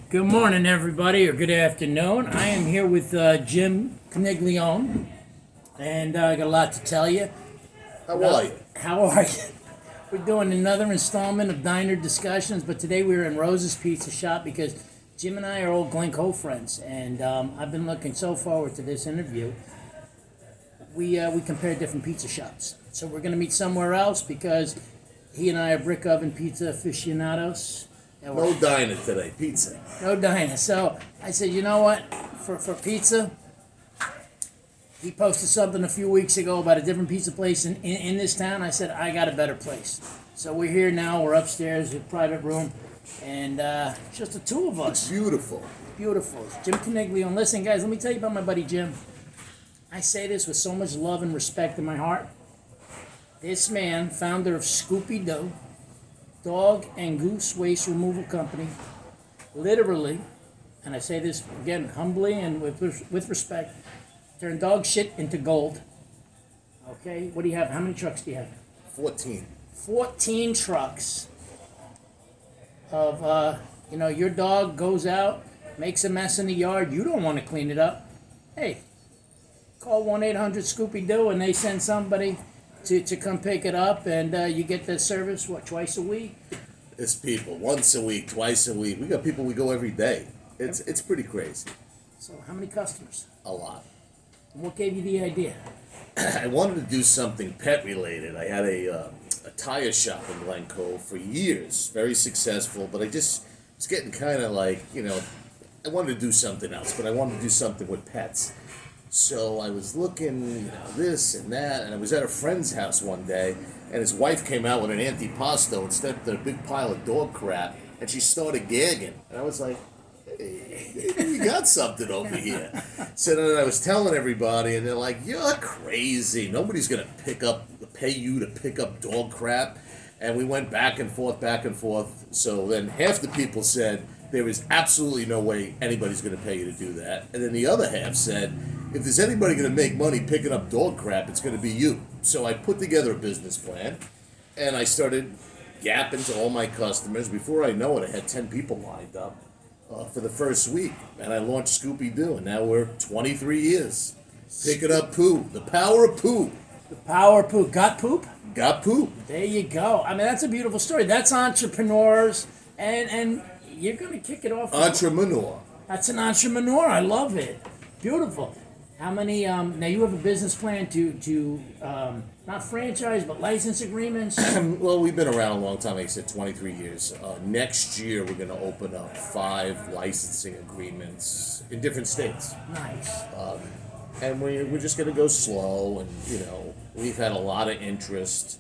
Good morning, everybody, or good afternoon. I am here with Jim Coniglione, and I got a lot to tell you. How are you? How are you? We're doing another installment of Diner Discussions, but today we're in Rose's Pizza Shop because Jim and I are old Glen Cove friends, and I've been looking so forward to this interview. We compare different pizza shops, so we're going to meet somewhere else because he and I are brick oven pizza aficionados. No diner today, pizza. No diner. So I said, you know what? For pizza, he posted something a few weeks ago about a different pizza place in this town. I said, I got a better place. So we're here now. We're upstairs, a private room, and just the two of us. Beautiful. Beautiful. Jim Coniglione. Listen, guys, let me tell you about my buddy Jim. I say this with so much love and respect in my heart. This man, founder of Scoopy Dog and Goose Waste Removal Company, literally, and I say this again humbly and with respect, turn dog shit into gold. Okay, what do you have? How many trucks do you have? 14. 14 trucks of, your dog goes out, makes a mess in the yard, you don't want to clean it up. Hey, call 1-800-SCOOPY-DOO and they send somebody to come pick it up, and you get the service, twice a week? It's people. Once a week, twice a week. We got people we go every day. It's pretty crazy. So how many customers? A lot. And what gave you the idea? I wanted to do something pet related. I had a tire shop in Glen Cove for years, very successful, but I just was getting kind of like, I wanted to do something else, but I wanted to do something with pets. So I was looking, this and that, and I was at a friend's house one day, and his wife came out with an antipasto and stepped in a big pile of dog crap, and she started gagging. And I was like, hey, you got something over here. So then I was telling everybody, and they're like, you're crazy. Nobody's going to pay you to pick up dog crap. And we went back and forth, back and forth. So then half the people said, there is absolutely no way anybody's going to pay you to do that. And then the other half said, if there's anybody going to make money picking up dog crap, it's going to be you. So I put together a business plan, and I started yapping to all my customers. Before I know it, I had 10 people lined up for the first week, and I launched Scoopy-Doo, and now we're 23 years. Picking up poo. The power of poo. The power of poop. Got poop? Got poop. There you go. I mean, that's a beautiful story. That's entrepreneurs, and you're going to kick it off. Entrepreneur. That's an entrepreneur. I love it. Beautiful. How many, now you have a business plan to not franchise, but license agreements? Well, we've been around a long time, like I said, 23 years. Next year, we're going to open up 5 licensing agreements in different states. Nice. And we're just going to go slow, and, we've had a lot of interest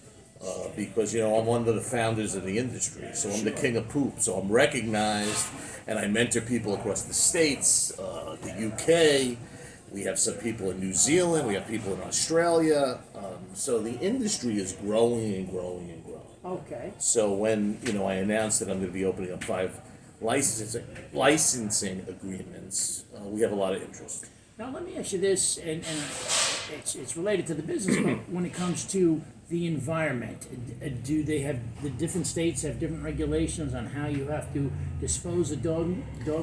because, I'm one of the founders of the industry, so I'm the king of poop, so I'm recognized, and I mentor people across the States, the UK. We have some people in New Zealand. We have people in Australia. So the industry is growing and growing and growing. Okay. So when I announced that I'm going to be opening up 5 licensing agreements, we have a lot of interest. Now let me ask you this, and it's related to the business, but when it comes to the environment, do they have, the different states have different regulations on how you have to dispose of dog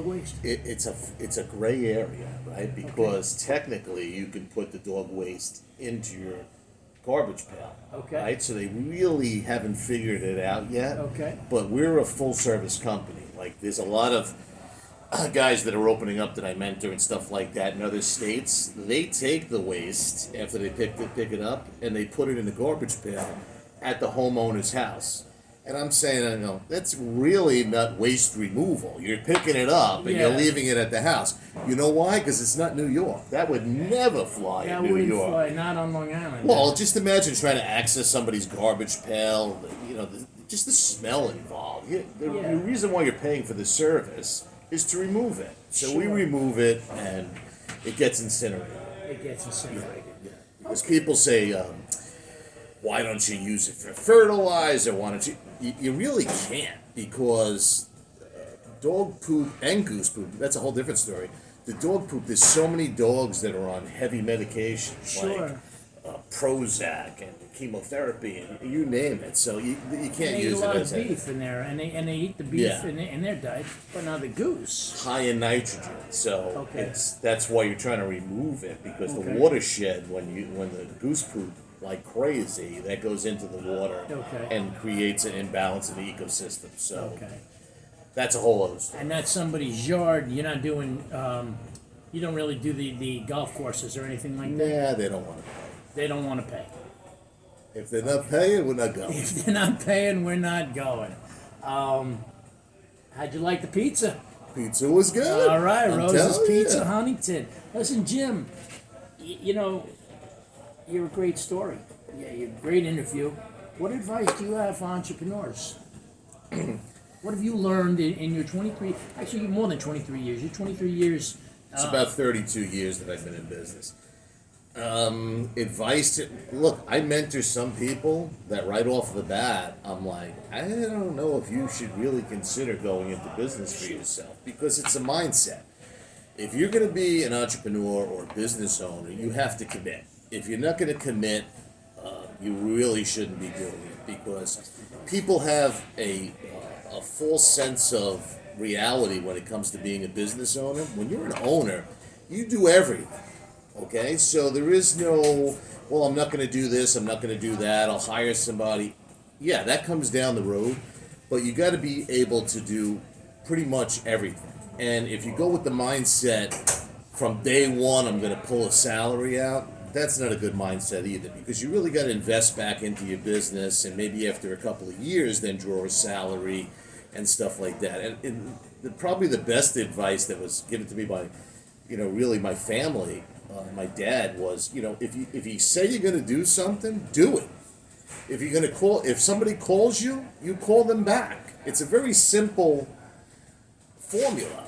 waste? It's a gray area, right? Because technically you can put the dog waste into your garbage pail. Okay. Right? So they really haven't figured it out yet. Okay. But we're a full service company. Like there's a lot of guys that are opening up that I mentor and stuff like that in other states. They take the waste after they pick it up and they put it in the garbage pail at the homeowner's house. And I'm saying, that's really not waste removal. You're picking it up and you're leaving it at the house. You know why? Because it's not New York. That would never fly in New York. That wouldn't fly, not on Long Island. Well, just imagine trying to access somebody's garbage pail. Just the smell involved. The reason why you're paying for the service is to remove it. So we remove it and it gets incinerated. It gets incinerated. Yeah. Because people say, why don't you use it for fertilizer? Why don't you? You really can't, because dog poop and goose poop, that's a whole different story. The dog poop, there's so many dogs that are on heavy medications, Sure. like Prozac and chemotherapy and you name it. So you can't They eat use a lot it of as beef in there, and they eat the beef Yeah. in their diet. But now the goose. high in nitrogen. So Okay. that's why you're trying to remove it because Okay. the watershed when the goose poop like crazy that goes into the water Okay. and creates an imbalance in the ecosystem. So Okay. that's a whole other story. And that's somebody's yard. You're not doing. You don't really do the golf courses or anything like that. Nah, they don't want to pay. They don't want to pay. If they're not paying, we're not going. If they're not paying, we're not going. How'd you like the pizza? Pizza was good. All right, I'm Rose's telling Pizza, you. Huntington. Listen, Jim, you know, you're a great story. Yeah, you're a great interview. What advice do you have for entrepreneurs? What have you learned in your 23, actually more than 23 years, your 23 years? It's about 32 years that I've been in business. Advice to look, I mentor some people that right off the bat, I'm like, I don't know if you should really consider going into business for yourself because it's a mindset. If you're going to be an entrepreneur or a business owner, you have to commit. If you're not going to commit, you really shouldn't be doing it because people have a false sense of reality when it comes to being a business owner. When you're an owner, you do everything. Okay, so there is no, well, I'm not going to do this, I'm not going to do that, I'll hire somebody. Yeah, that comes down the road, but you got to be able to do pretty much everything. And if you go with the mindset from day one, I'm going to pull a salary out, that's not a good mindset either because you really got to invest back into your business and maybe after a couple of years then draw a salary and stuff like that. And probably the best advice that was given to me by, really my family, my dad was, if you say you're going to do something, do it. If you're going to if somebody calls you, you call them back. It's a very simple formula.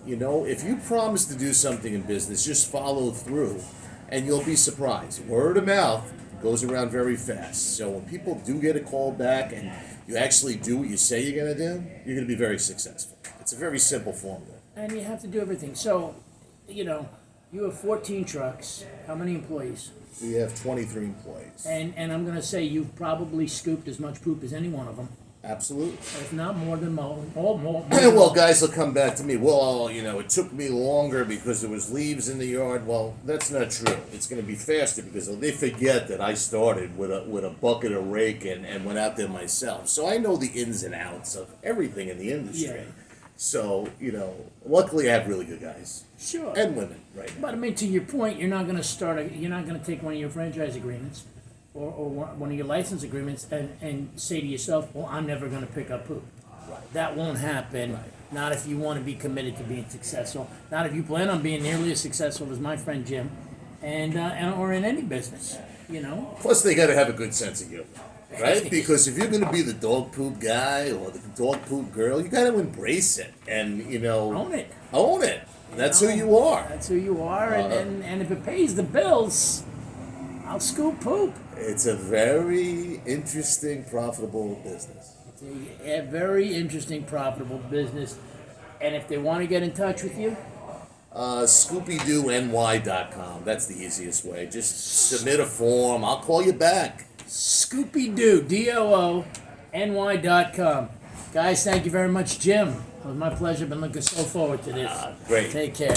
If you promise to do something in business, just follow through and you'll be surprised. Word of mouth goes around very fast. So when people do get a call back and you actually do what you say you're going to do, you're going to be very successful. It's a very simple formula. And you have to do everything. So, you have 14 trucks. How many employees? We have 23 employees. And I'm going to say you've probably scooped as much poop as any one of them. Absolutely. If not more than more. More Well, guys will come back to me. Well, it took me longer because there was leaves in the yard. Well, that's not true. It's going to be faster because they forget that I started with a bucket, a rake, and went out there myself. So I know the ins and outs of everything in the industry. Yeah. So, luckily I have really good guys. Sure. And women, right now. But I mean, to your point, you're not going to you're not going to take one of your franchise agreements or one of your license agreements and say to yourself, well, I'm never going to pick up poop. Right. That won't happen. Right. Not if you want to be committed to being successful. Not if you plan on being nearly as successful as my friend Jim, and or in any business, Plus, they got to have a good sense of humor, right? Because if you're going to be the dog poop guy or the dog poop girl, you got to embrace it and Own it. Own it. That's who you are. That's who you are, and if it pays the bills, I'll scoop poop. It's a very interesting, profitable business. It's a very interesting, profitable business. And if they want to get in touch with you, ScoopyDooNY.com. That's the easiest way. Just submit a form. I'll call you back. ScoopyDoo, DOONY.com. Guys, thank you very much, Jim. It was my pleasure. Been looking so forward to this. Great. Take care.